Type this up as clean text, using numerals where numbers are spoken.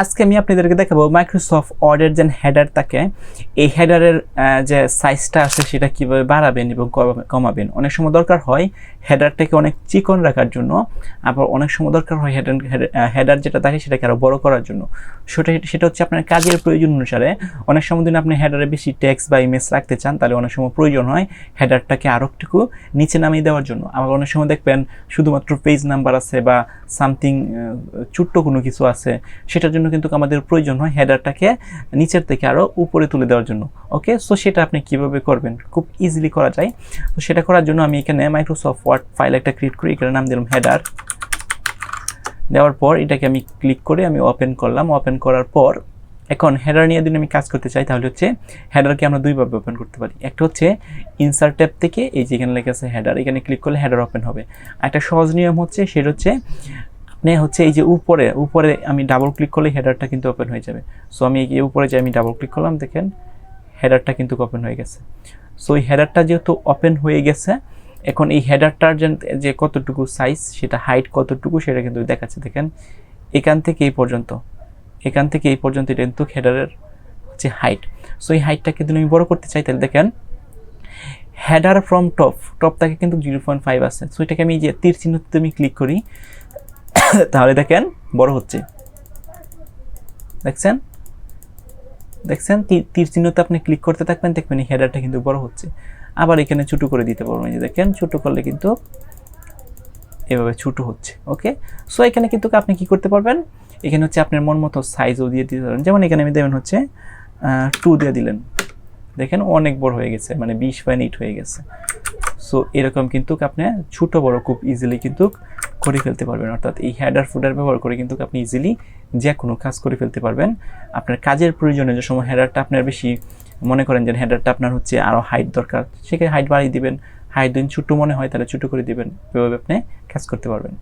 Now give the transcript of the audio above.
আজকে আমি আপনাদেরকে দেখাবো মাইক্রোসফট ওয়ার্ডের যে হেডার থাকে এই হেডারের যে সাইজটা আছে সেটা কিভাবে বাড়াবেন এবং কমাবেন। অনেক সময় দরকার হয় হেডারটাকে অনেক চিকন রাখার জন্য, আবার অনেক সময় দরকার হয় হেডার যেটা থাকে সেটাকে আরও বড় করার জন্য। সেটা হচ্ছে আপনার কাজের প্রয়োজন অনুসারে। অনেক সময় যদি আপনি হেডারে বেশি টেক্সট বা ইমেজ রাখতে চান তাহলে অনেক সময় প্রয়োজন হয় হেডারটাকে আরও একটু নিচে নামিয়ে দেওয়ার জন্য। আবার অনেক সময় দেখবেন শুধুমাত্র পেজ নাম্বার আছে বা সামথিং ছোট্ট কোনো কিছু আছে, সেটার জন্য কিন্তু আমাদের প্রয়োজন হয় হেডারটাকে নিচের থেকে আরও উপরে তুলে দেওয়ার জন্য। ওকে, সো সেটা আপনি কিভাবে করবেন, খুব ইজিলি করা যায়। তো সেটা করার জন্য আমি এখানে মাইক্রোসফট ওয়ার্ড ফাইল একটা ক্রিয়েট করি, এখানে নাম দিলাম হেডার। দেওয়ার পর এটাকে আমি ক্লিক করে আমি ওপেন করলাম। ওপেন করার পর এখন হেডার নিয়ে যদি আমি কাজ করতে চাই তাহলে হচ্ছে হেডারকে আমরা দুইভাবে ওপেন করতে পারি। একটা হচ্ছে ইনসার্ট ট্যাব থেকে এই যেখানে লেখা আছে হেডার, এখানে ক্লিক করলে হেডার ওপেন হবে। একটা সহজ নিয়ম হচ্ছে, সেটা হচ্ছে আপনি হচ্ছে এই যে উপরে আমি ডাবল ক্লিক করলে হেডারটা কিন্তু ওপেন হয়ে যাবে। সো আমি এই উপরে যে আমি ডাবল ক্লিক করলাম, দেখেন হেডারটা কিন্তু ওপেন হয়ে গেছে। সো এই হেডারটা যেহেতু ওপেন হয়ে গেছে, এখন এই হেডারটার যে কতটুকু সাইজ, সেটা হাইট কতটুকু সেটা কিন্তু দেখাচ্ছে। দেখেন এখান থেকে এই পর্যন্ত এটা কিন্তু হেডারের হচ্ছে হাইট। সো এই হাইটটাকে যদি আমি বড় করতে চাই তাহলে দেখেন হেডার ফ্রম টপ থেকে কিন্তু 0.5 আছে। সো এটাকে আমি যে তীর চিহ্নতে আমি ক্লিক করি তাহলে দেখেন বড় হচ্ছে। দেখছেন তীর চিহ্নতে আপনি ক্লিক করতে থাকবেন, দেখবেন এই হেডারটা কিন্তু বড় হচ্ছে। আবার এখানে ছোট করে দিতে পারবেন, যে দেখেন ছোট করলে কিন্তু এভাবে ছোট হচ্ছে। ওকে, সো এখানে কিন্তু আপনি কি করতে পারবেন, এখানে হচ্ছে আপনার মন মতো সাইজও দিয়ে দিতে পারবেন। যেমন এখানে আমি দেবেন হচ্ছে 2 দিয়ে দিলেন, দেখেন অনেক বড় হয়ে গেছে, মানে 20.8 হয়ে গেছে। সো এরকম কিন্তু আপনি ছোট বড় খুব ইজিলি কিন্তু করে ফেলতে পারবেন। অর্থাৎ এই হেডার ফুডার ব্যবহার করে কিন্তু আপনি ইজিলি যে কোনো কাজ করে ফেলতে পারবেন। আপনার কাজের প্রয়োজনে যে সময় হেডারটা আপনার বেশি মনে করেন যে হেডারটা আপনার হচ্ছে আরও হাইট দরকার, সেখানে হাইট বাড়িয়ে দিবেন। হাইট দিন ছোটো মনে হয় তাহলে ছোটো করে দিবেন, এভাবে আপনি কাজ করতে পারবেন।